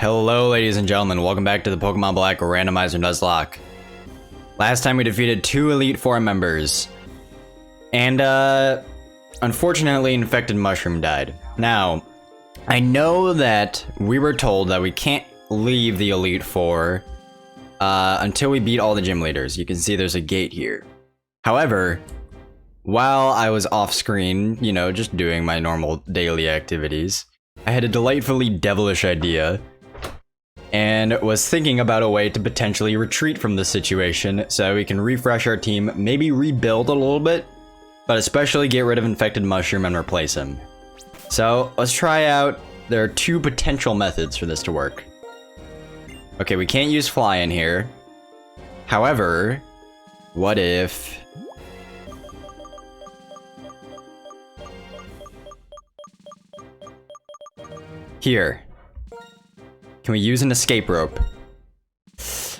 Hello ladies and gentlemen, welcome back to the Pokemon Black Randomizer Nuzlocke. Last time we defeated 2 Elite Four members. And unfortunately Infected Mushroom died. Now, I know that we were told that we can't leave the Elite Four until we beat all the gym leaders. You can see there's a gate here. However, while I was off screen, you know, just doing my normal daily activities, I had a delightfully devilish idea and was thinking about a way to potentially retreat from this situation so we can refresh our team, maybe rebuild a little bit, but especially get rid of Infected Mushroom and replace him. So let's try out, there are 2 potential methods for this to work. Okay, we can't use Fly in here. However, what if... Here. Can we use an escape rope?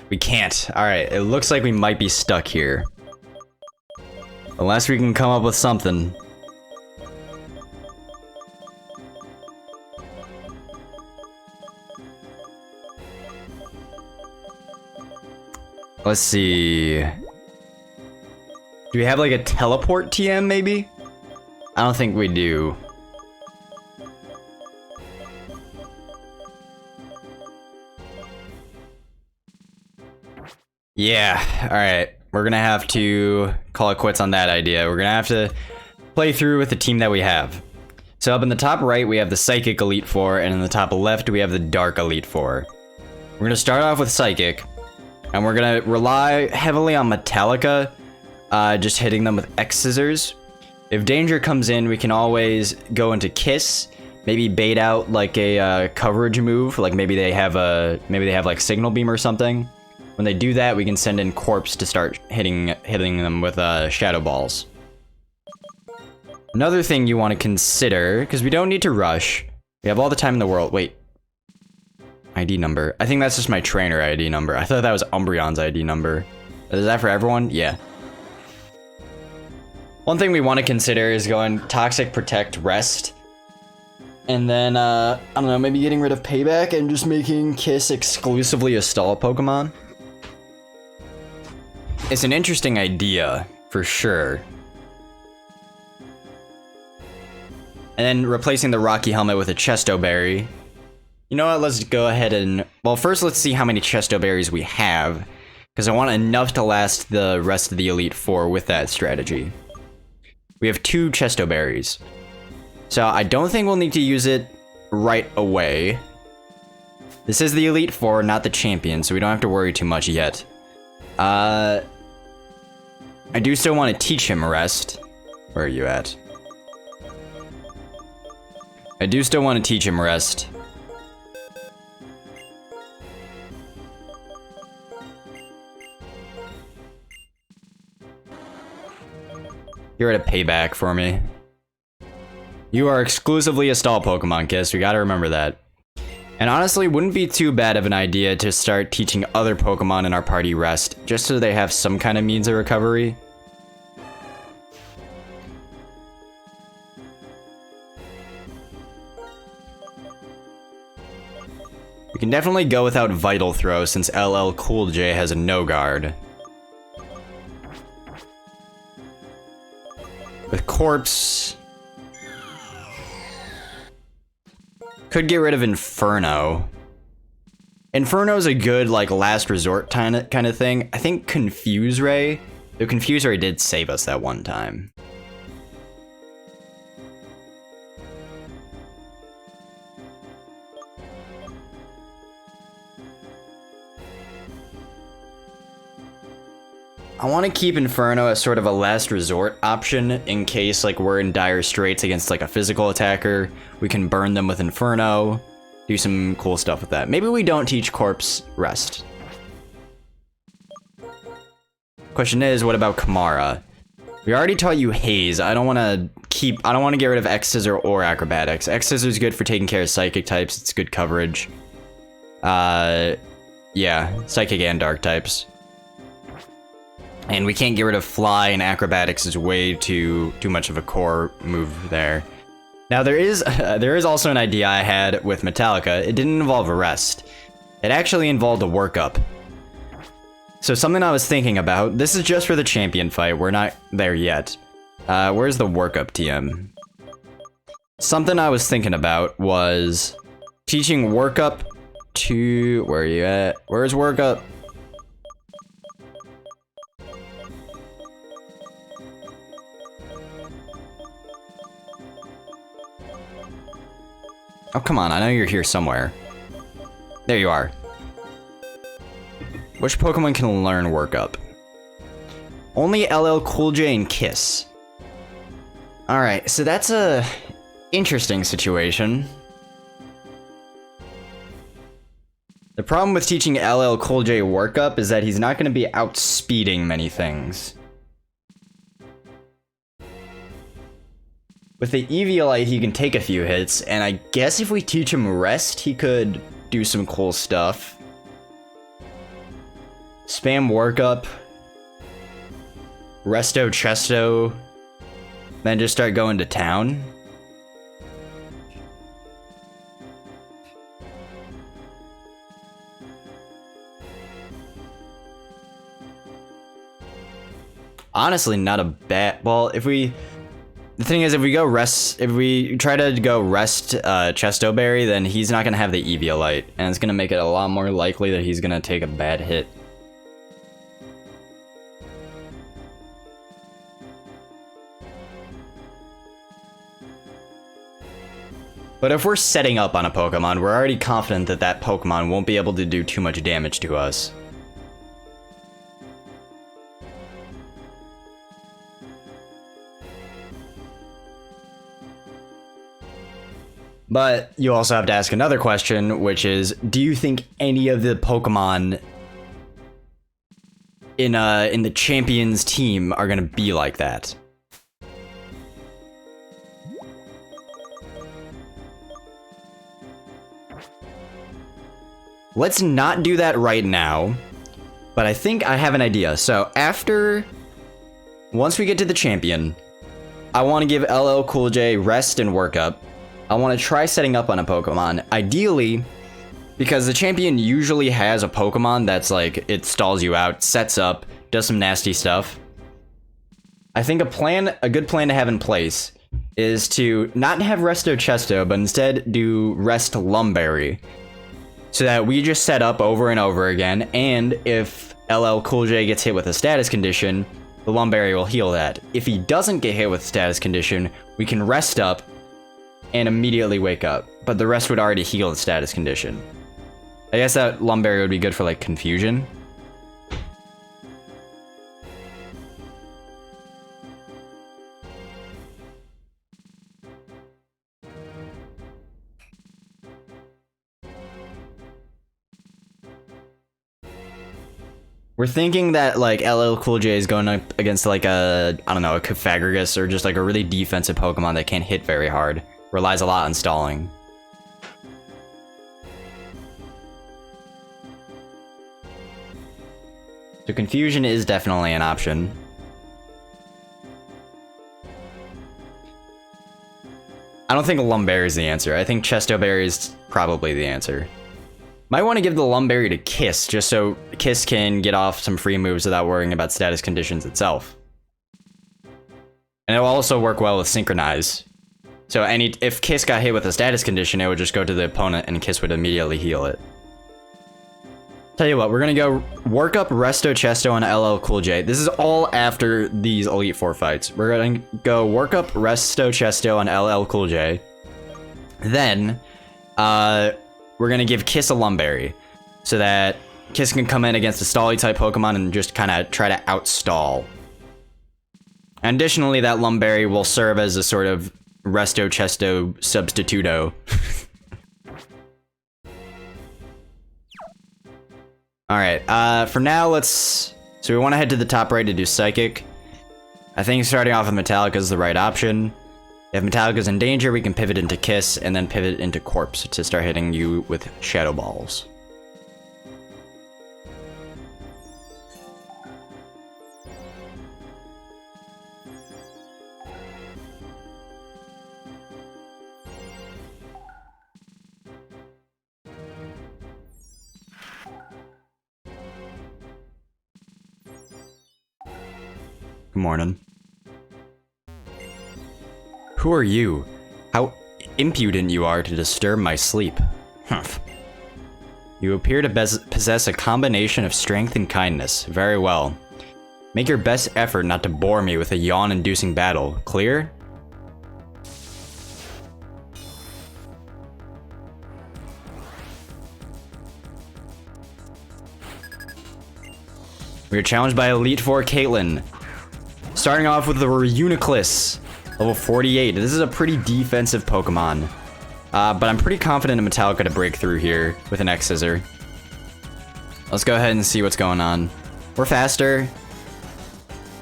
We can't. Alright, it looks like we might be stuck here. Unless we can come up with something. Let's see. Do we have like a teleport TM maybe? I don't think we do. Yeah, alright. We're gonna have to call it quits on that idea. We're gonna have to play through with the team that we have. So up in the top right, we have the Psychic Elite Four, and in the top left, we have the Dark Elite Four. We're gonna start off with Psychic, and we're gonna rely heavily on Metallica, just hitting them with X Scissors. If danger comes in, we can always go into Kiss, maybe bait out like a coverage move, like maybe they have like Signal Beam or something. When they do that, we can send in Corpse to start hitting them with Shadow Balls. Another thing you want to consider, because we don't need to rush. We have all the time in the world. Wait. ID number. I think that's just my trainer ID number. I thought that was Umbreon's ID number. Is that for everyone? Yeah. One thing we want to consider is going Toxic, Protect, Rest. And then, I don't know, maybe getting rid of Payback and just making Kiss exclusively a stall Pokemon. It's an interesting idea, for sure. And then replacing the Rocky Helmet with a Chesto Berry. You know what, let's go ahead and... Well, first let's see how many Chesto Berries we have, because I want enough to last the rest of the Elite Four with that strategy. We have 2 Chesto Berries. So I don't think we'll need to use it right away. This is the Elite Four, not the champion, so we don't have to worry too much yet. I do still want to teach him Rest. Where are you at? I do still want to teach him Rest. You're at a Payback for me. You are exclusively a stall Pokemon, Kiss. We gotta remember that. And honestly, wouldn't be too bad of an idea to start teaching other Pokemon in our party Rest, just so they have some kind of means of recovery. We can definitely go without Vital Throw, since LL Cool J has a no guard. With Corpse... Could get rid of Inferno. Inferno's a good, like, last resort kind of thing. I think Confuse Ray... The Confuse Ray did save us that one time. I want to keep Inferno as sort of a last resort option in case like we're in dire straits against like a physical attacker. We can burn them with Inferno, do some cool stuff with that. Maybe we don't teach Corpse Rest. Question is, what about Kamara? We already taught you Haze. I don't want to get rid of X Scissor or Acrobatics. X Scissor is good for taking care of Psychic types. It's good coverage. Yeah, Psychic and Dark types. And we can't get rid of Fly, and Acrobatics is way too much of a core move there. Now there is also an idea I had with Metallica. It didn't involve a rest. It actually involved a workup. So something I was thinking about, this is just for the champion fight, we're not there yet. Where's the workup TM? Something I was thinking about was teaching workup to, where are you at? Where's workup? Oh, come on, I know you're here somewhere. There you are. Which Pokemon can learn workup? Only LL Cool J and Kiss. Alright, so that's a interesting situation. The problem with teaching LL Cool J workup is that he's not going to be outspeeding many things. With the Eviolite, he can take a few hits, and I guess if we teach him rest, he could do some cool stuff. Spam workup. Resto Chesto. Then just start going to town. Honestly, not a bad... Well, if we... The thing is, if we try to go rest Chesto Berry, then he's not going to have the Eviolite, and it's going to make it a lot more likely that he's going to take a bad hit. But if we're setting up on a Pokemon, we're already confident that that Pokemon won't be able to do too much damage to us. But you also have to ask another question, which is, do you think any of the Pokemon in the Champions team are gonna be like that? Let's not do that right now, but I think I have an idea. So once we get to the champion, I want to give LL Cool J rest and workup. I want to try setting up on a Pokemon, ideally, because the champion usually has a Pokemon that's like, it stalls you out, sets up, does some nasty stuff. I think a good plan to have in place is to not have Resto Chesto, but instead do Rest Lumberry, so that we just set up over and over again, and if LL Cool J gets hit with a status condition, the Lumberry will heal that. If he doesn't get hit with status condition, we can rest up and immediately wake up, but the rest would already heal the status condition. I guess that Lumberry would be good for, like, confusion. We're thinking that, like, LL Cool J is going up against, like, I don't know, a Cofagrigus, or just, like, a really defensive Pokemon that can't hit very hard. Relies a lot on stalling. So confusion is definitely an option. I don't think Lumberry is the answer. I think Chesto Berry is probably the answer. Might want to give the Lumberry to Kiss, just so Kiss can get off some free moves without worrying about status conditions itself. And it will also work well with Synchronize. So if Kiss got hit with a status condition, it would just go to the opponent and Kiss would immediately heal it. Tell you what, we're gonna go work up Resto Chesto on LL Cool J. This is all after these Elite Four fights. We're gonna go work up Resto Chesto on LL Cool J. Then, we're gonna give Kiss a Lumberry, so that Kiss can come in against a Stally type Pokemon and just kind of try to outstall. And additionally, that Lumberry will serve as a sort of Resto Chesto substituto. Alright, for now, so we want to head to the top right to do Psychic. I think starting off with Metallica is the right option. If Metallica's in danger, we can pivot into Kiss, and then pivot into Corpse to start hitting you with Shadow Balls. morning. Who are you? How impudent you are to disturb my sleep. Humph. You appear to possess a combination of strength and kindness. Very well. Make your best effort not to bore me with a yawn-inducing battle. Clear? We are challenged by Elite Four Caitlyn. Starting off with the Reuniclus, level 48. This is a pretty defensive Pokemon. But I'm pretty confident in Metallica to break through here with an X-Scissor. Let's go ahead and see what's going on. We're faster.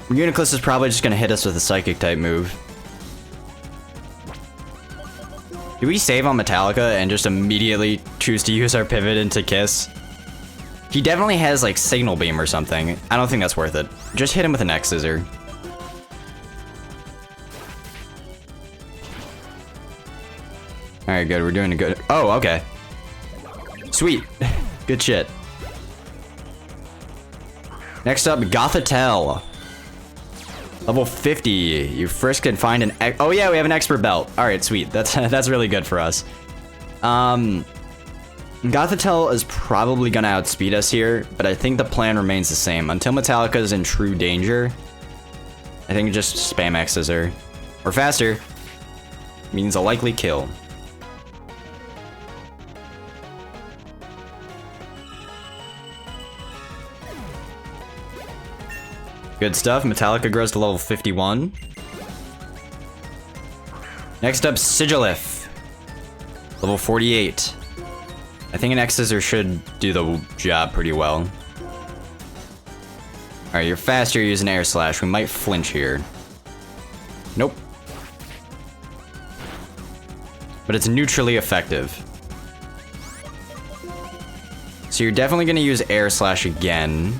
Reuniclus is probably just going to hit us with a Psychic-type move. Do we save on Metallica and just immediately choose to use our pivot into Kiss? He definitely has, like, Signal Beam or something. I don't think that's worth it. Just hit him with an X-Scissor. Alright, good. We're doing a good... Oh, okay. Sweet. Good shit. Next up, Gothitelle. Level 50. You first can find an... Oh, yeah, we have an Expert Belt. Alright, sweet. That's really good for us. Gothitelle is probably gonna outspeed us here, but I think the plan remains the same. Until Metallica is in true danger, I think just spam X-Scissor. Or faster. Means a likely kill. Good stuff. Metallica grows to level 51. Next up, Sigilif. Level 48. I think an X-Scissor should do the job pretty well. Alright, you're faster, you're using Air Slash. We might flinch here. Nope. But it's neutrally effective. So you're definitely going to use Air Slash again.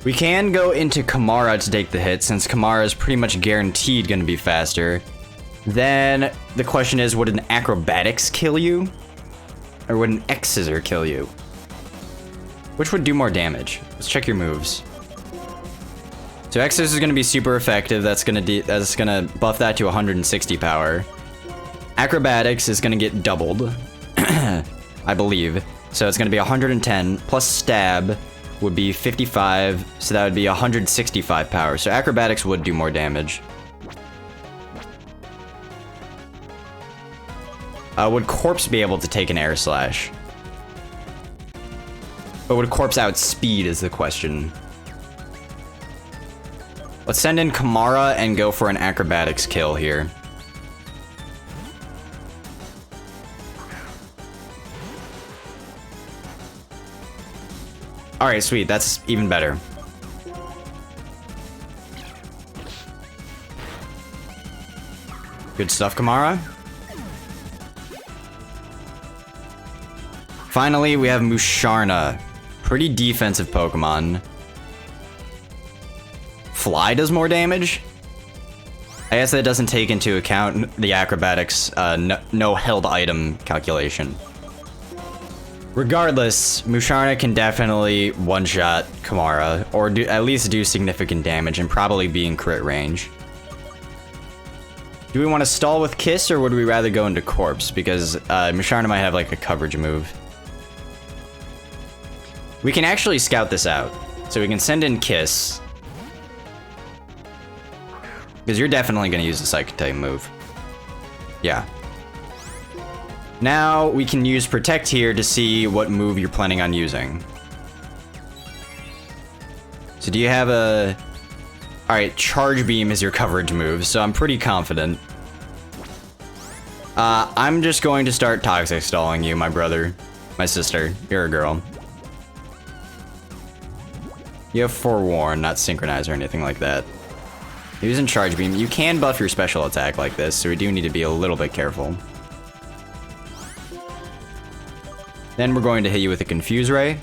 We can go into Kamara to take the hit, since Kamara is pretty much guaranteed going to be faster. Then the question is, would an Acrobatics kill you? Or would an X-Scissor kill you? Which would do more damage? Let's check your moves. So X-Scissor is going to be super effective. That's going to buff that to 160 power. Acrobatics is going to get doubled, I believe. So it's going to be 110 plus Stab would be 55, so that would be 165 power. So Acrobatics would do more damage. Would Corpse be able to take an Air Slash? But would Corpse outspeed is the question. Let's send in Kamara and go for an Acrobatics kill here. Alright, sweet. That's even better. Good stuff, Kamara. Finally, we have Musharna. Pretty defensive Pokemon. Fly does more damage? I guess that doesn't take into account the Acrobatics no held item calculation. Regardless, Musharna can definitely one-shot Kamara, or at least do significant damage, and probably be in crit range. Do we want to stall with Kiss, or would we rather go into Corpse? Because Musharna might have like a coverage move. We can actually scout this out. So we can send in Kiss. Because you're definitely going to use the Psychic-type move. Yeah. Now we can use Protect here to see what move you're planning on using. So do you have a... Alright, Charge Beam is your coverage move, so I'm pretty confident. I'm just going to start Toxic Stalling you, my brother. My sister. You're a girl. You have Forewarn, not Synchronize or anything like that. Using Charge Beam, you can buff your special attack like this, so we do need to be a little bit careful. Then we're going to hit you with a Confuse Ray.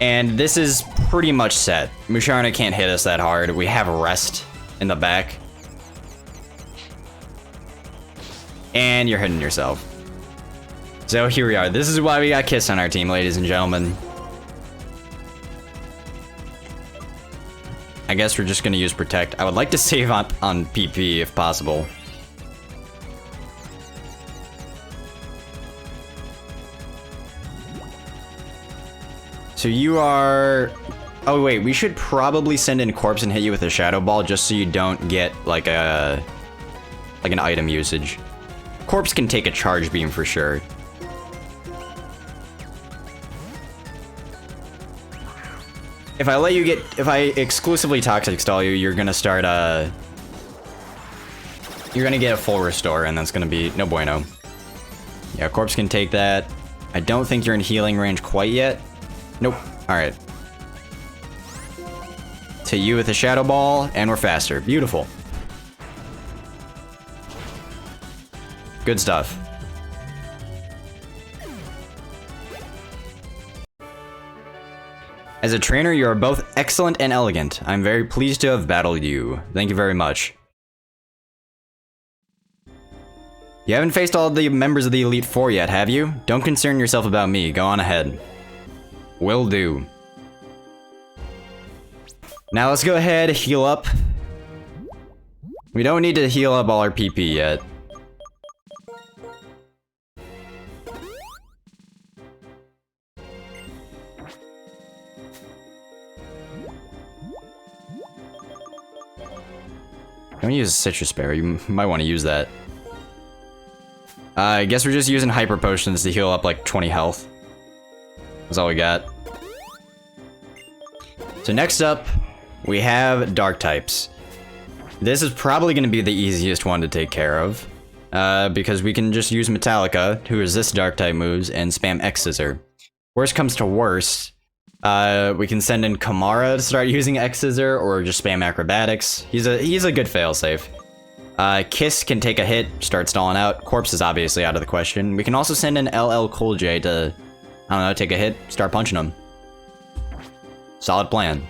And this is pretty much set. Musharna can't hit us that hard. We have Rest in the back. And you're hitting yourself. So here we are. This is why we got Kiss on our team, ladies and gentlemen. I guess we're just gonna use Protect. I would like to save on PP if possible. So you are... Oh wait, we should probably send in Corpse and hit you with a Shadow Ball just so you don't get like an item usage. Corpse can take a Charge Beam for sure. If I exclusively Toxic Stall you, you're gonna start you're gonna get a full restore, and that's gonna be no bueno. Yeah, Corpse can take that. I don't think you're in healing range quite yet. Nope. Alright. To you with a Shadow Ball, and we're faster. Beautiful. Good stuff. As a trainer, you are both excellent and elegant. I'm very pleased to have battled you. Thank you very much. You haven't faced all the members of the Elite Four yet, have you? Don't concern yourself about me. Go on ahead. Will do. Now let's go ahead, heal up. We don't need to heal up all our PP yet. Don't use Citrus Berry, you might want to use that. I guess we're just using Hyper Potions to heal up like 20 health. That's all we got. So next up, we have Dark types. This is probably going to be the easiest one to take care of. Because we can just use Metallica, who resists Dark type moves, and spam X-Scissor. Worst comes to worst, we can send in Kamara to start using X-Scissor, or just spam Acrobatics. He's a good failsafe. Kiss can take a hit, start stalling out. Corpse is obviously out of the question. We can also send in LL Cool J to, I don't know, take a hit, start punching him. Solid plan.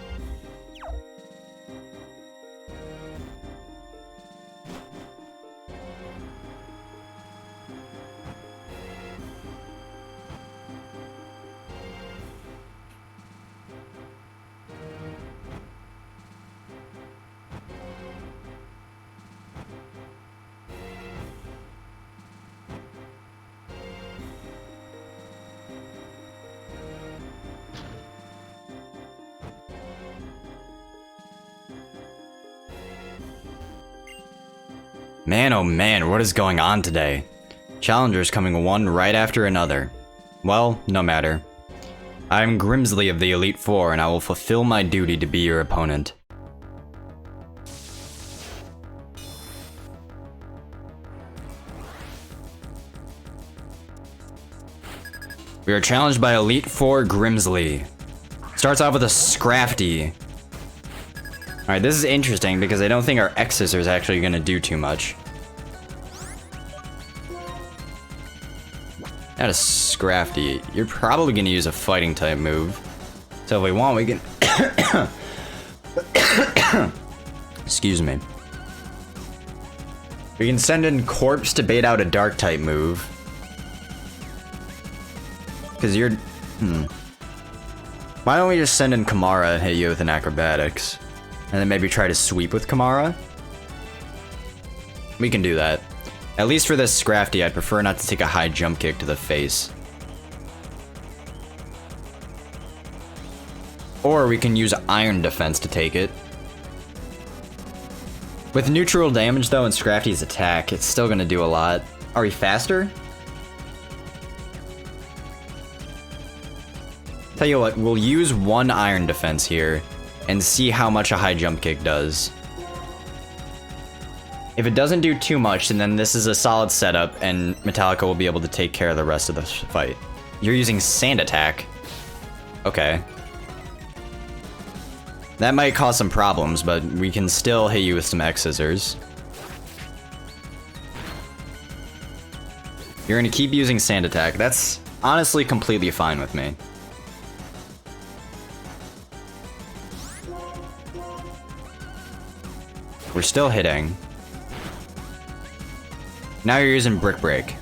Man, oh man, what is going on today? Challengers coming one right after another. Well, no matter. I'm Grimsley of the Elite Four, and I will fulfill my duty to be your opponent. We are challenged by Elite Four Grimsley. Starts off with a Scrafty. Alright, this is interesting because I don't think our X-Scissor is actually going to do too much. That is Scrafty. You're probably going to use a fighting type move. So if we want, we can... Excuse me. We can send in Corpse to bait out a dark type move. Because you're... Why don't we just send in Kamara and hit you with an Acrobatics? And then maybe try to sweep with Kamara? We can do that. At least for this Scrafty, I'd prefer not to take a high jump kick to the face. Or we can use Iron Defense to take it. With neutral damage though and Scrafty's attack, it's still gonna do a lot. Are we faster? Tell you what, we'll use one Iron Defense here and see how much a high jump kick does. If it doesn't do too much, then this is a solid setup, and Metallica will be able to take care of the rest of the fight. You're using Sand Attack. Okay. That might cause some problems, but we can still hit you with some X-Scissors. You're gonna keep using Sand Attack. That's honestly completely fine with me. We're still hitting. Now you're using Brick Break.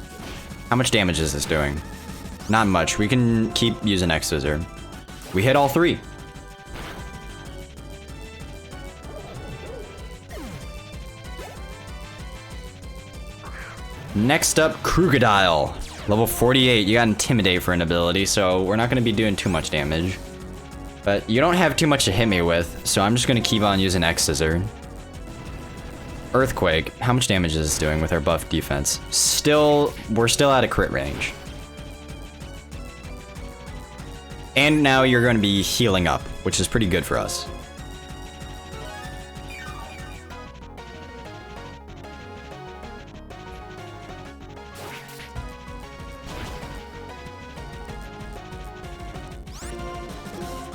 How much damage is this doing? Not much. We can keep using X-Scissor. We hit all 3. Next up, Krookodile. Level 48. You got Intimidate for an ability, so we're not going to be doing too much damage. But you don't have too much to hit me with, so I'm just going to keep on using X-Scissor. Earthquake. How much damage is this doing with our buff defense? We're still out of crit range. And now you're going to be healing up, which is pretty good for us.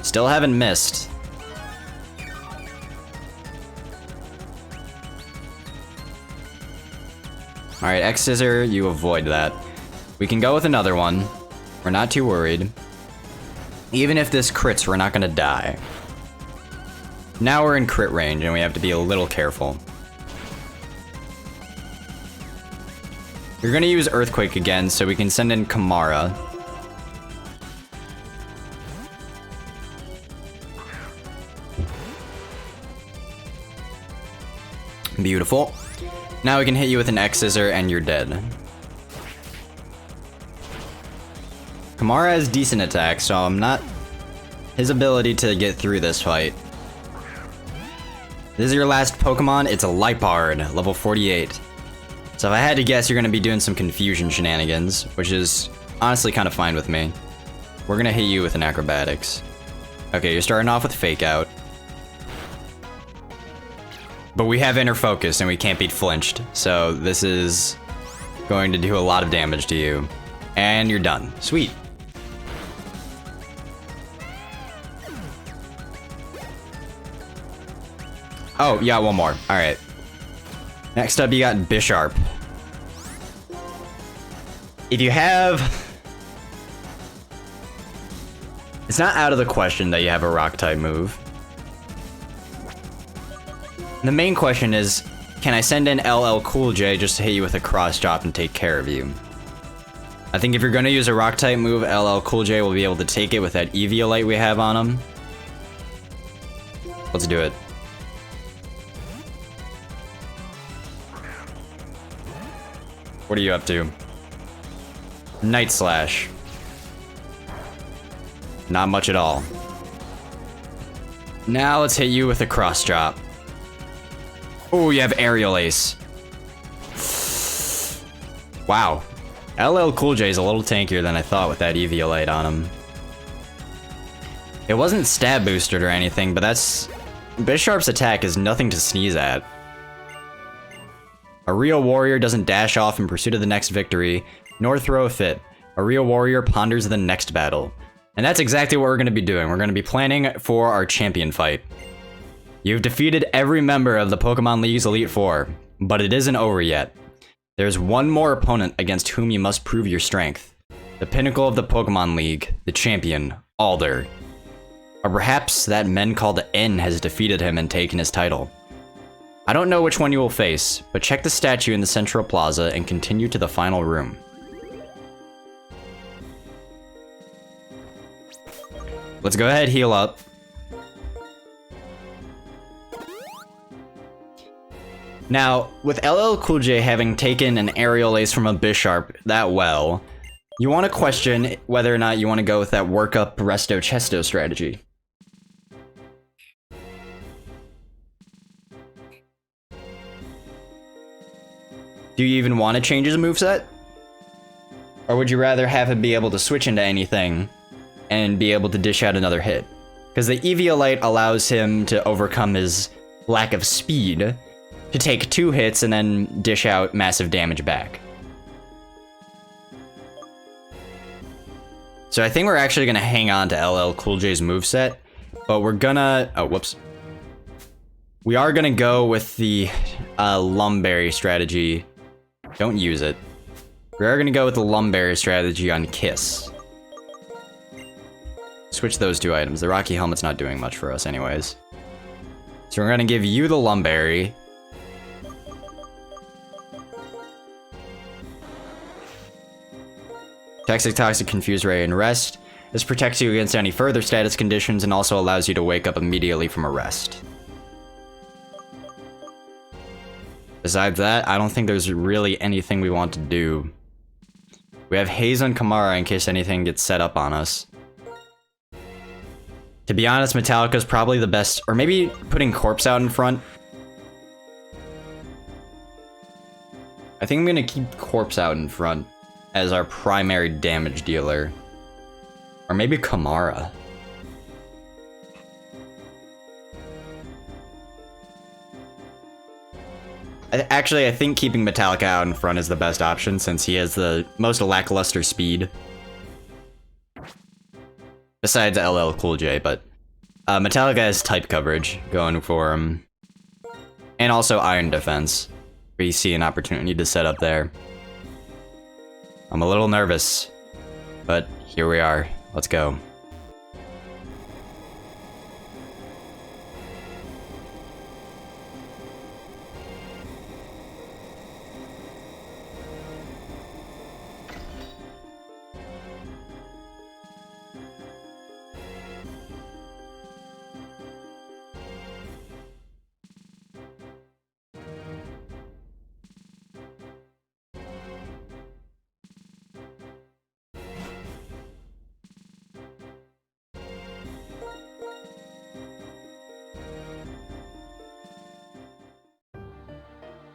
Still haven't missed. Alright, X-Scissor, you avoid that. We can go with another one. We're not too worried. Even if this crits, we're not gonna die. Now we're in crit range and we have to be a little careful. You're gonna use Earthquake again, so we can send in Kamara. Beautiful. Now we can hit you with an X-Scissor and you're dead. Kamara has decent attack, so I'm not... his ability to get through this fight. This is your last Pokemon. It's a Lipard, level 48. So if I had to guess, you're going to be doing some confusion shenanigans, which is honestly kind of fine with me. We're going to hit you with an Acrobatics. Okay, you're starting off with Fake Out. But we have Inner Focus and we can't beat Flinched, so this is going to do a lot of damage to you. And you're done. Sweet. Oh, yeah, one more. Alright. Next up, you got Bisharp. If you have... it's not out of the question that you have a Rock-type move. The main question is, can I send in LL Cool J just to hit you with a cross drop and take care of you? I think if you're going to use a Rock-type move, LL Cool J will be able to take it with that Eviolite we have on him. Let's do it. What are you up to? Night Slash. Not much at all. Now let's hit you with a cross drop. Oh, you have Aerial Ace. Wow. LL Cool J is a little tankier than I thought with that Eviolite on him. It wasn't stab boosted or anything, but that's... Bisharp's attack is nothing to sneeze at. A real warrior doesn't dash off in pursuit of the next victory, nor throw a fit. A real warrior ponders the next battle. And that's exactly what we're going to be doing. We're going to be planning for our champion fight. You've defeated every member of the Pokemon League's Elite Four, but it isn't over yet. There's one more opponent against whom you must prove your strength. The pinnacle of the Pokemon League, the champion, Alder. Or perhaps that men called N has defeated him and taken his title. I don't know which one you will face, but check the statue in the Central Plaza and continue to the final room. Let's go ahead, heal up. Now, with LL Cool J having taken an Aerial Ace from a Bisharp that well, you want to question whether or not you want to go with that Work Up Resto Chesto strategy. Do you even want to change his moveset? Or would you rather have him be able to switch into anything and be able to dish out another hit? Because the Eviolite allows him to overcome his lack of speed to take 2 hits and then dish out massive damage back. So I think we're actually going to hang on to LL Cool J's moveset, but we're gonna... oh, whoops. We are going to go with the Lumberry strategy. Don't use it. We are going to go with the Lumberry strategy on Kiss. Switch those 2 items. The Rocky Helmet's not doing much for us anyways. So we're going to give you the Lumberry. Toxic, Confuse Ray, and Rest. This protects you against any further status conditions and also allows you to wake up immediately from a rest. Besides that, I don't think there's really anything we want to do. We have Haze on Kamara in case anything gets set up on us. To be honest, Metallica's probably the best, or maybe putting Corpse out in front. I think I'm gonna keep Corpse out in front as our primary damage dealer. Or maybe Kamara. Actually, I think keeping Metallica out in front is the best option since he has the most lackluster speed. Besides LL Cool J, but Metallica has type coverage going for him. And also Iron Defense, where you see an opportunity to set up there. I'm a little nervous, but here we are. Let's go.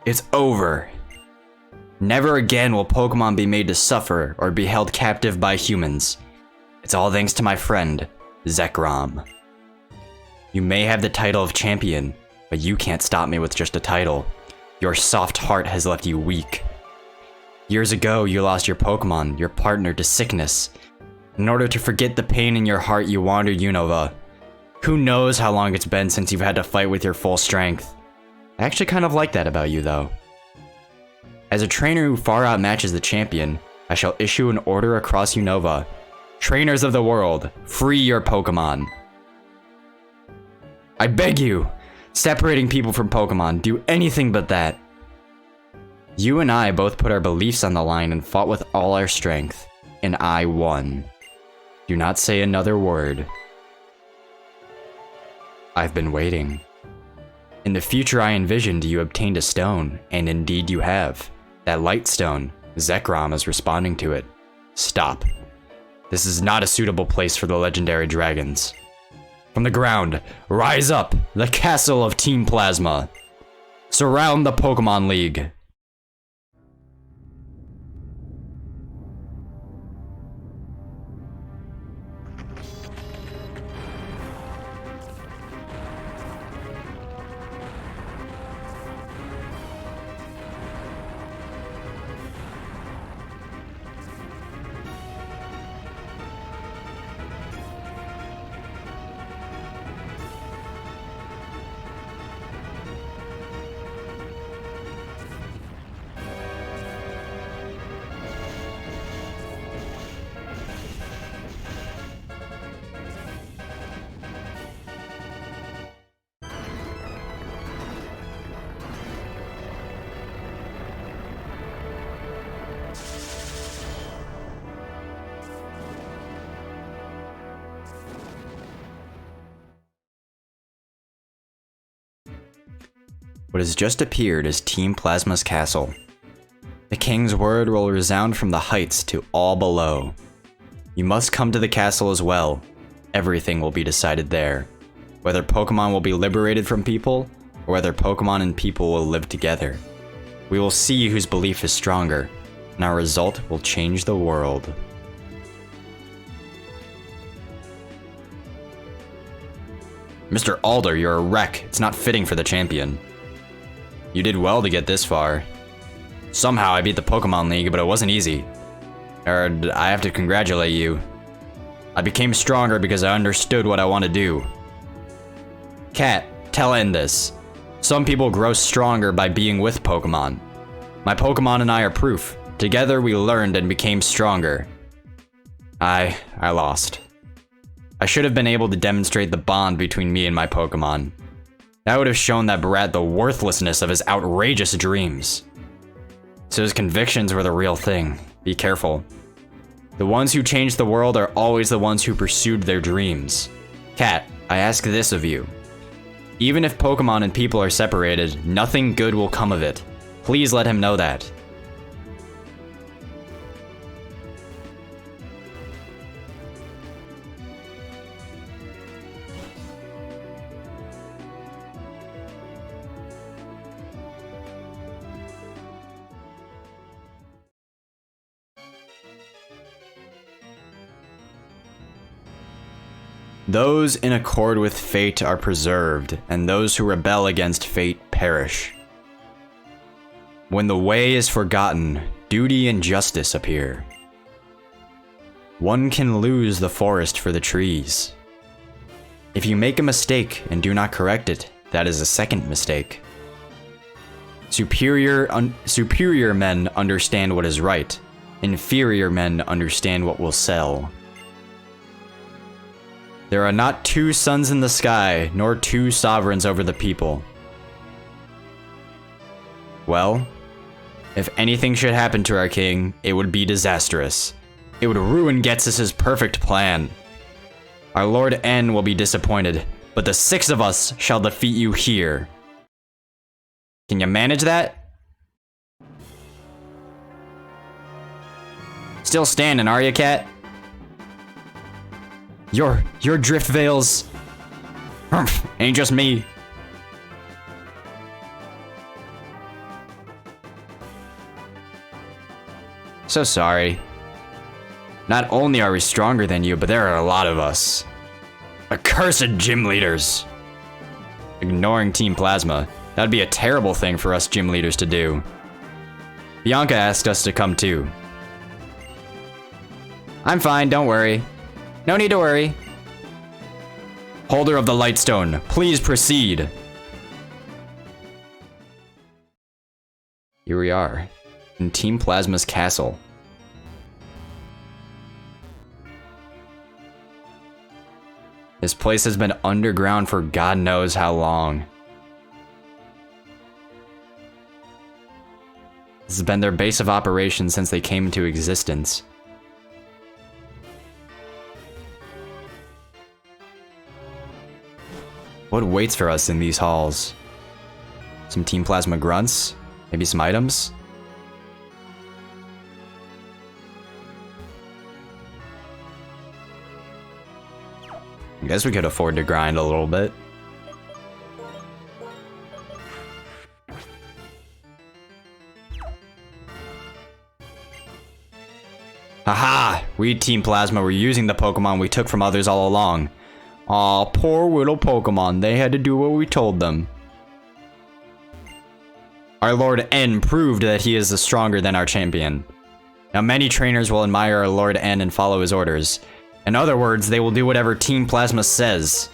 It's over. Never again will Pokemon be made to suffer or be held captive by humans. It's all thanks to my friend, Zekrom. You may have the title of champion, but you can't stop me with just a title. Your soft heart has left you weak. Years ago, you lost your Pokemon, your partner, to sickness. In order to forget the pain in your heart, you wandered Unova. Who knows how long it's been since you've had to fight with your full strength. I actually kind of like that about you, though. As a trainer who far outmatches the champion, I shall issue an order across Unova. Trainers of the world, free your Pokemon. I beg you, separating people from Pokemon, do anything but that. You and I both put our beliefs on the line and fought with all our strength, and I won. Do not say another word. I've been waiting. In the future I envisioned, you obtained a stone, and indeed you have. That light stone, Zekrom is responding to it. Stop. This is not a suitable place for the legendary dragons. From the ground, rise up, the castle of Team Plasma. Surround the Pokemon League. What has just appeared is Team Plasma's castle. The king's word will resound from the heights to all below. You must come to the castle as well. Everything will be decided there. Whether Pokemon will be liberated from people, or whether Pokemon and people will live together. We will see whose belief is stronger, and our result will change the world. Mr. Alder, you're a wreck. It's not fitting for the champion. You did well to get this far. Somehow I beat the Pokemon League, but it wasn't easy. I have to congratulate you. I became stronger because I understood what I want to do. Cat, tell N this. Some people grow stronger by being with Pokemon. My Pokemon and I are proof. Together we learned and became stronger. I lost. I should have been able to demonstrate the bond between me and my Pokemon. That would have shown that brat the worthlessness of his outrageous dreams. So his convictions were the real thing. Be careful. The ones who change the world are always the ones who pursued their dreams. Cat, I ask this of you. Even if Pokemon and people are separated, nothing good will come of it. Please let him know that. Those in accord with fate are preserved, and those who rebel against fate perish. When the way is forgotten, duty and justice appear. One can lose the forest for the trees. If you make a mistake and do not correct it, that is a second mistake. Superior men understand what is right. Inferior men understand what will sell. There are not two suns in the sky, nor two sovereigns over the people. Well, if anything should happen to our king, it would be disastrous. It would ruin Ghetsis' perfect plan. Our Lord N will be disappointed, but the 6 of us shall defeat you here. Can you manage that? Still standing, are you, Cat? Your drift veils ain't just me. So sorry. Not only are we stronger than you, but there are a lot of us. Accursed gym leaders. Ignoring Team Plasma. That'd be a terrible thing for us gym leaders to do. Bianca asked us to come too. I'm fine, don't worry. No need to worry. Holder of the Lightstone, please proceed. Here we are, in Team Plasma's castle. This place has been underground for God knows how long. This has been their base of operations since they came into existence. What waits for us in these halls? Some Team Plasma grunts? Maybe some items? I guess we could afford to grind a little bit. Haha! We Team Plasma were using the Pokemon we took from others all along. Aw, poor little Pokemon, they had to do what we told them. Our Lord N proved that he is stronger than our champion. Now many trainers will admire our Lord N and follow his orders. In other words, they will do whatever Team Plasma says.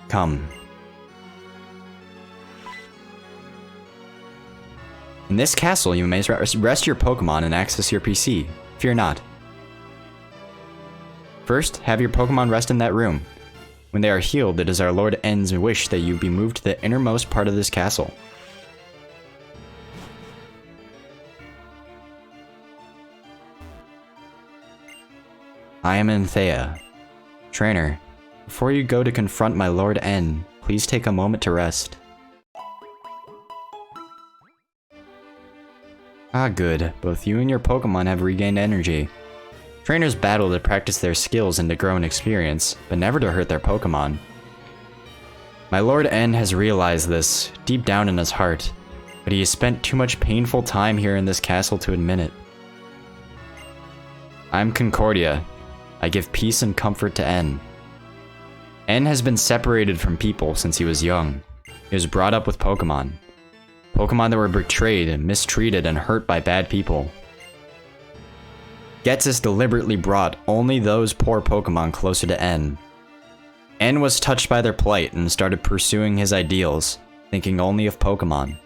Come. In this castle, you may rest your Pokemon and access your PC. Fear not. First, have your Pokemon rest in that room. When they are healed, it is our Lord N's wish that you be moved to the innermost part of this castle. I am Anthea. Trainer, before you go to confront my Lord N, please take a moment to rest. Ah, good. Both you and your Pokemon have regained energy. Trainers battle to practice their skills and to grow in experience, but never to hurt their Pokemon. My Lord N has realized this, deep down in his heart, but he has spent too much painful time here in this castle to admit it. I'm Concordia. I give peace and comfort to N. N has been separated from people since he was young. He was brought up with Pokemon. Pokemon that were betrayed, mistreated, and hurt by bad people. Ghetsis deliberately brought only those poor Pokemon closer to N. N was touched by their plight and started pursuing his ideals, thinking only of Pokemon.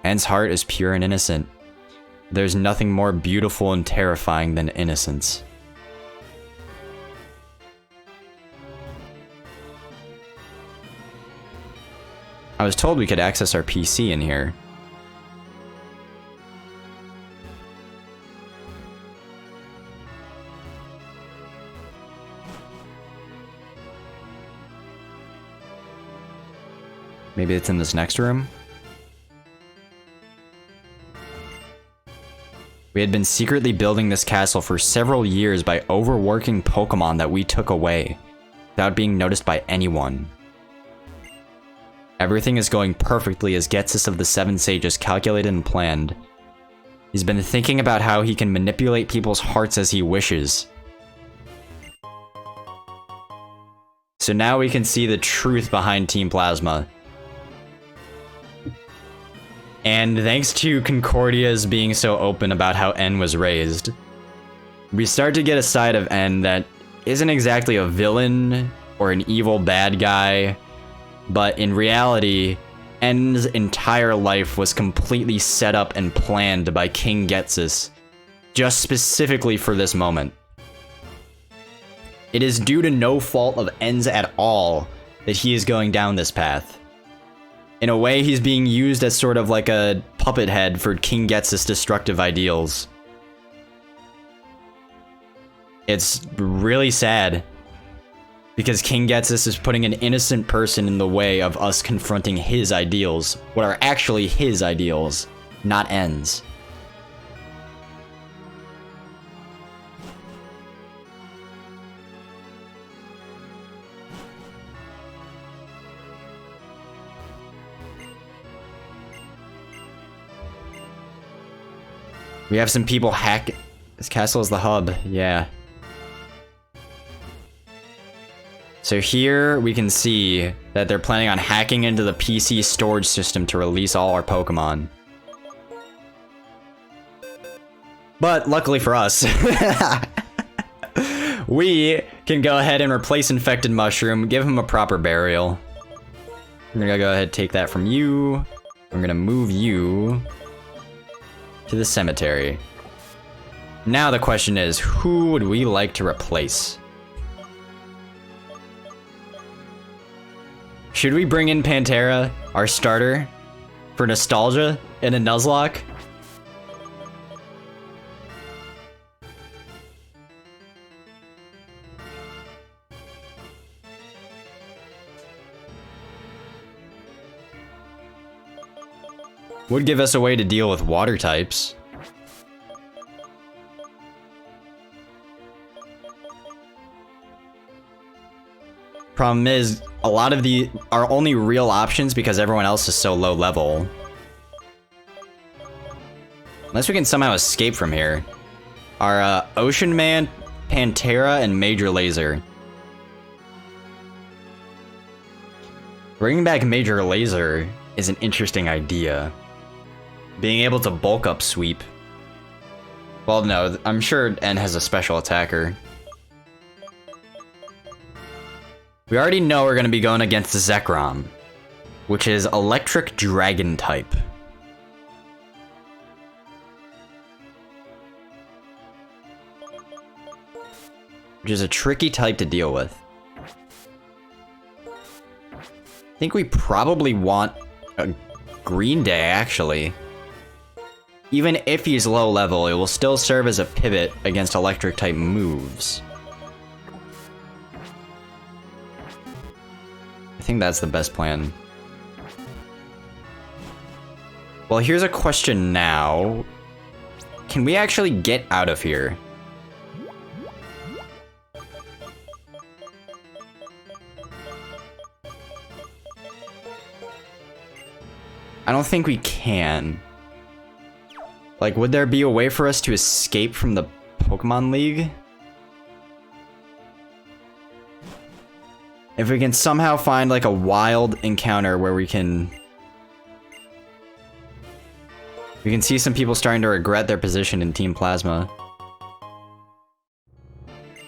N's heart is pure and innocent. There's nothing more beautiful and terrifying than innocence. I was told we could access our PC in here. Maybe it's in this next room? We had been secretly building this castle for several years by overworking Pokemon that we took away, without being noticed by anyone. Everything is going perfectly as Getsus of the Seven Sages calculated and planned. He's been thinking about how he can manipulate people's hearts as he wishes. So now we can see the truth behind Team Plasma. And thanks to Concordia's being so open about how N was raised, we start to get a side of N that isn't exactly a villain or an evil bad guy, but in reality, N's entire life was completely set up and planned by King Getsus, just specifically for this moment. It is due to no fault of N's at all that he is going down this path. In a way, he's being used as sort of like a puppet head for King Getsus' destructive ideals. It's really sad, because King Getsus is putting an innocent person in the way of us confronting his ideals, what are actually his ideals, not N's. We have some people hack. This castle is the hub, yeah. So here we can see that they're planning on hacking into the PC storage system to release all our Pokemon. But luckily for us, we can go ahead and replace Infected Mushroom, give him a proper burial. We're gonna go ahead and take that from you. We're gonna move you to the cemetery. Now the question is, who would we like to replace? Should we bring in Pantera, our starter, for nostalgia in a Nuzlocke? Would give us a way to deal with water types. Problem is, a lot of the are only real options because everyone else is so low level. Unless we can somehow escape from here. Our Ocean Man, Pantera, and Major Laser. Bringing back Major Laser is an interesting idea. Being able to bulk up sweep. Well, no, I'm sure N has a special attacker. We already know we're going to be going against Zekrom, which is Electric Dragon type. Which is a tricky type to deal with. I think we probably want a Green Day, actually. Even if he's low level, it will still serve as a pivot against electric type moves. I think that's the best plan. Well, here's a question now. Can we actually get out of here? I don't think we can. Like, would there be a way for us to escape from the Pokemon League? If we can somehow find, like, a wild encounter where we can see some people starting to regret their position in Team Plasma.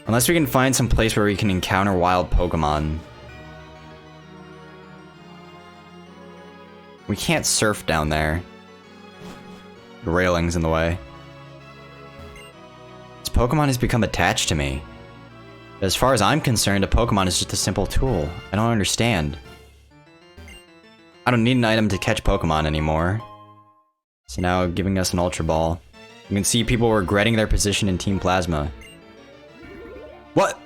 Unless we can find some place where we can encounter wild Pokemon. We can't surf down there. The railing's in the way. This Pokemon has become attached to me. As far as I'm concerned, a Pokemon is just a simple tool. I don't understand. I don't need an item to catch Pokemon anymore. So now giving us an Ultra Ball. You can see people regretting their position in Team Plasma. What?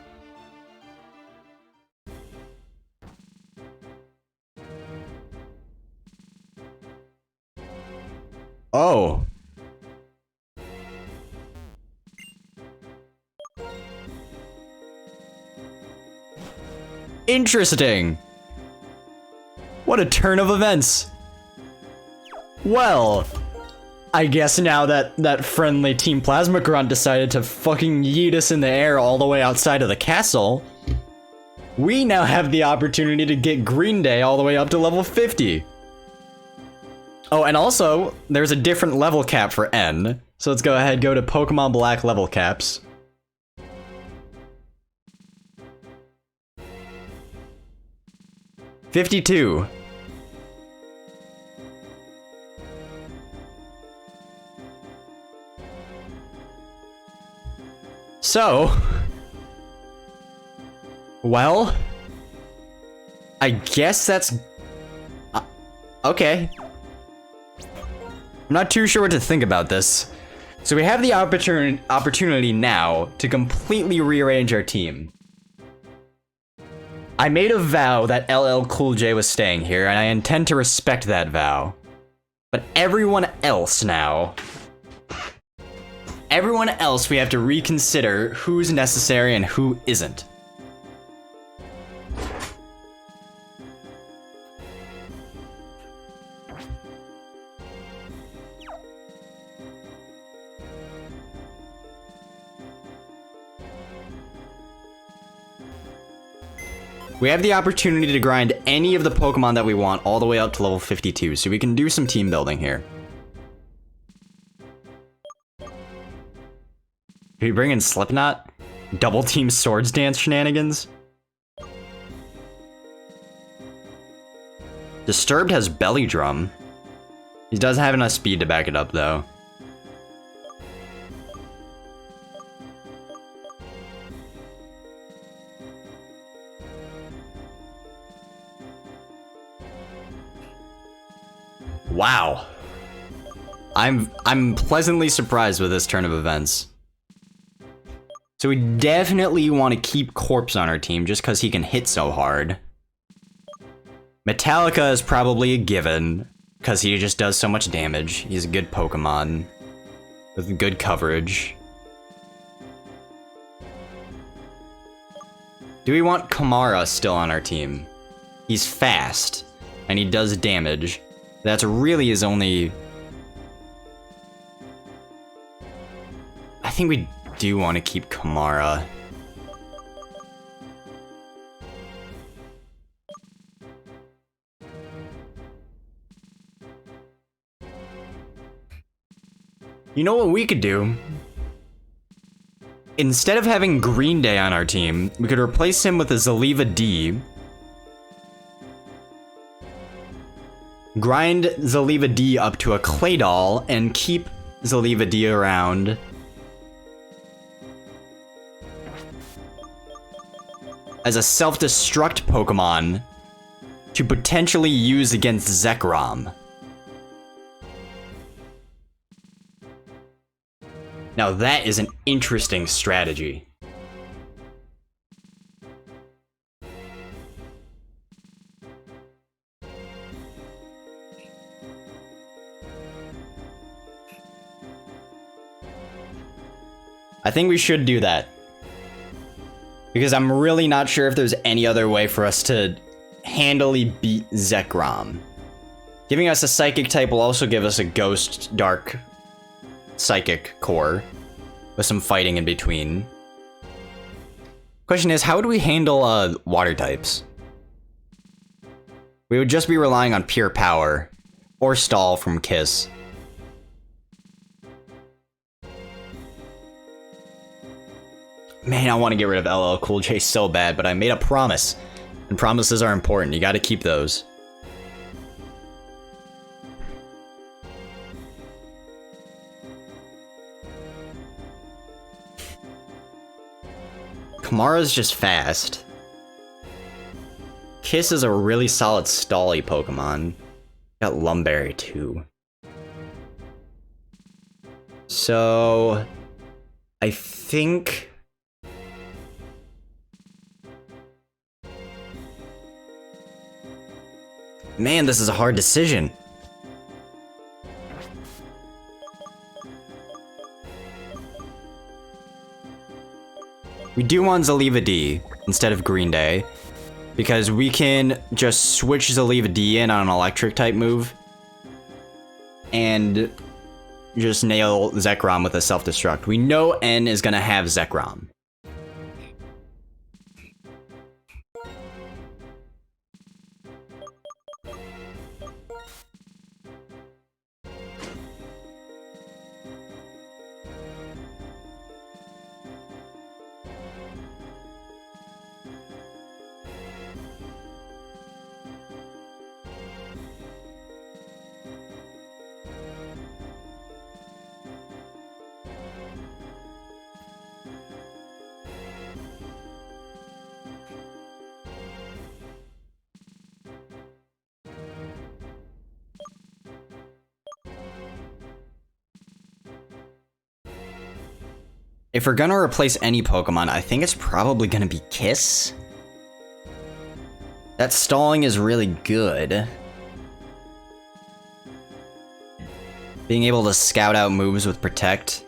Oh. Interesting. What a turn of events. Well, I guess now that friendly Team Plasma Grunt decided to fucking yeet us in the air all the way outside of the castle, we now have the opportunity to get Green Day all the way up to level 50. Oh, and also, there's a different level cap for N. So let's go ahead, go to Pokemon Black level caps. $52. So, well, I guess that's okay. I'm not too sure what to think about this. So we have the opportunity now to completely rearrange our team. I made a vow that LL Cool J was staying here, and I intend to respect that vow. But everyone else now... Everyone else, we have to reconsider who's necessary and who isn't. We have the opportunity to grind any of the Pokemon that we want all the way up to level 52, so we can do some team building here. Can we bring in Slipknot? Double team Swords Dance shenanigans? Disturbed has Belly Drum. He does have enough speed to back it up, though. Wow. I'm pleasantly surprised with this turn of events. So we definitely want to keep Corpse on our team just because he can hit so hard. Metallica is probably a given because he just does so much damage. He's a good Pokemon with good coverage. Do we want Kamara still on our team? He's fast and he does damage. That's really his only... I think we do want to keep Kamara. You know what we could do? Instead of having Green Day on our team, we could replace him with a Zaliva D. Grind Zaliva D up to a Claydol and keep Zaliva D around. As a self-destruct Pokemon to potentially use against Zekrom. Now that is an interesting strategy. I think we should do that. Because I'm really not sure if there's any other way for us to handily beat Zekrom. Giving us a Psychic type will also give us a Ghost Dark Psychic core with some fighting in between. Question is, how would we handle water types? We would just be relying on pure power or Stall from Kiss. Man, I want to get rid of LL Cool J so bad, but I made a promise. And promises are important. You gotta keep those. Kamara's just fast. Kiss is a really solid stally Pokemon. Got Lumberry too. So I think man, this is a hard decision. We do want Zaliva D instead of Green Day, because we can just switch Zaliva D in on an electric type move and just nail Zekrom with a self-destruct. We know N is gonna have Zekrom. If we're gonna replace any Pokemon, I think it's probably gonna be Kiss. That stalling is really good. Being able to scout out moves with Protect.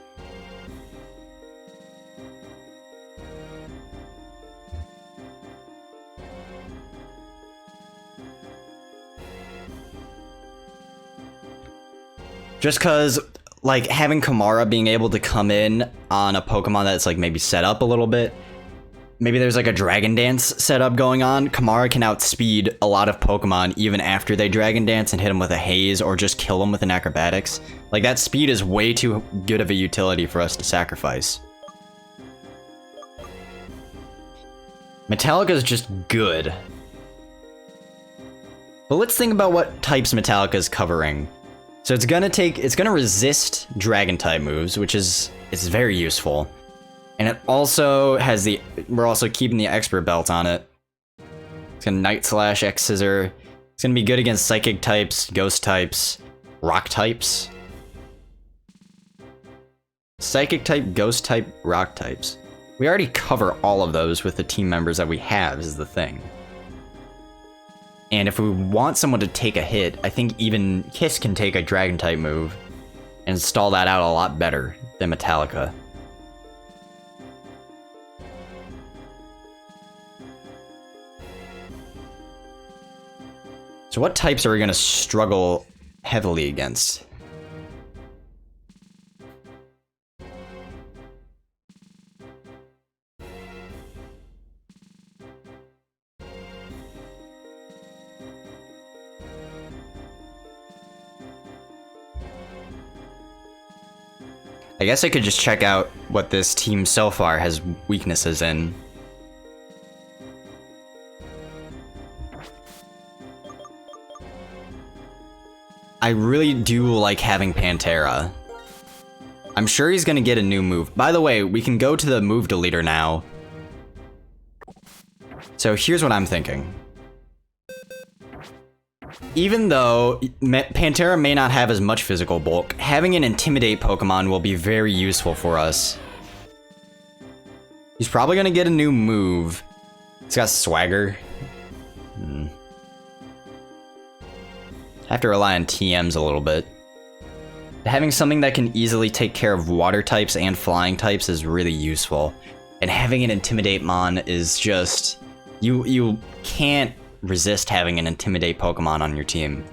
Just cause like, having Kamara being able to come in on a Pokemon that's, like, maybe set up a little bit. Maybe there's, like, a Dragon Dance setup going on. Kamara can outspeed a lot of Pokemon even after they Dragon Dance and hit them with a Haze or just kill them with an Acrobatics. Like, that speed is way too good of a utility for us to sacrifice. Metallica is just good. But let's think about what types Metallica is covering. So it's gonna resist Dragon type moves, which is very useful. And it also has we're also keeping the Expert Belt on it. It's gonna Night Slash, X Scissor. It's gonna be good against Psychic types, Ghost types, Rock types. Psychic type, Ghost type, Rock types. We already cover all of those with the team members that we have, is the thing. And if we want someone to take a hit, I think even Kiss can take a Dragon type move and stall that out a lot better than Metallica. So what types are we going to struggle heavily against? I guess I could just check out what this team so far has weaknesses in. I really do like having Pantera. I'm sure he's gonna get a new move. By the way, we can go to the move deleter now. So here's what I'm thinking. Even though Pantera may not have as much physical bulk, having an Intimidate Pokemon will be very useful for us. He's probably gonna get a new move. He's got Swagger. Have to rely on TMs a little bit. Having something that can easily take care of water types and flying types is really useful. And having an Intimidate Mon is just... You can't resist having an Intimidate Pokemon on your team.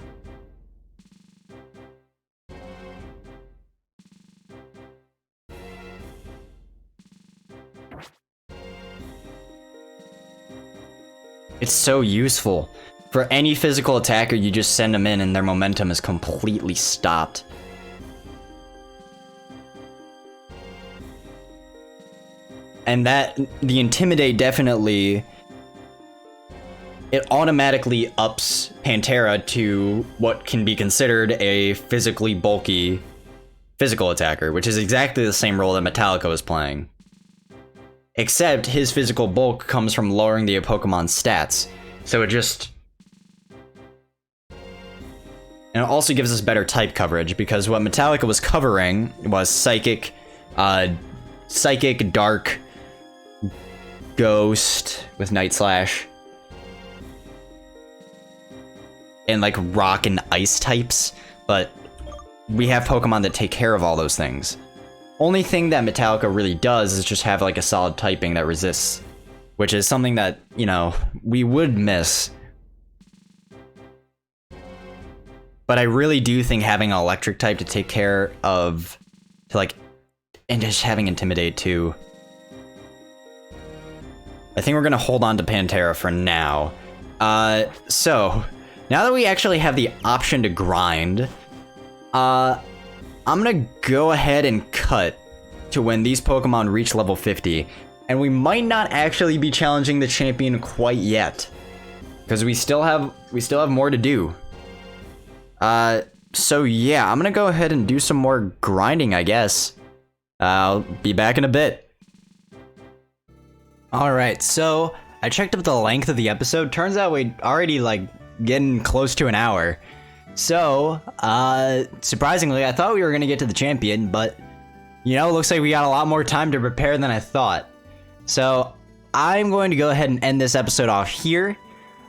It's so useful. For any physical attacker, you just send them in and their momentum is completely stopped. And the Intimidate definitely... It automatically ups Pantera to what can be considered a physically bulky physical attacker, which is exactly the same role that Metallica was playing. Except his physical bulk comes from lowering the Pokemon's stats, so it just... And it also gives us better type coverage, because what Metallica was covering was Psychic, Dark, Ghost with Night Slash, and like Rock and Ice types, but we have Pokemon that take care of all those things. Only thing that Metallica really does is just have like a solid typing that resists, which is something that, you know, we would miss. But I really do think having an electric type to take care of, and just having Intimidate too. I think we're gonna hold on to Pantera for now. So, now that we actually have the option to grind, I'm gonna go ahead and cut to when these Pokemon reach level 50, and we might not actually be challenging the champion quite yet, because we still have more to do. So yeah, I'm gonna go ahead and do some more grinding, I guess. I'll be back in a bit. Alright, so I checked up the length of the episode. Turns out we already getting close to an hour. So, surprisingly, I thought we were gonna get to the champion, but, you know, looks like we got a lot more time to prepare than I thought. So, I'm going to go ahead and end this episode off here.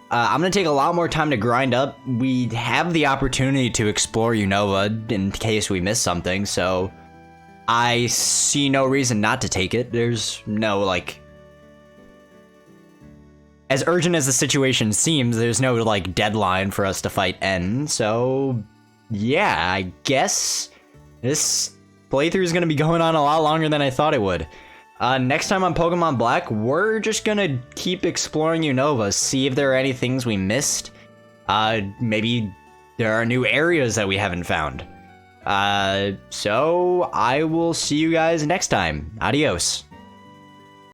I'm gonna take a lot more time to grind up. We have the opportunity to explore Unova in case we miss something, so I see no reason not to take it. There's no, as urgent as the situation seems, there's no, deadline for us to fight N, so yeah, I guess this playthrough is gonna be going on a lot longer than I thought it would. Next time on Pokemon Black, we're just gonna keep exploring Unova, see if there are any things we missed. Maybe there are new areas that we haven't found. So I will see you guys next time. Adios.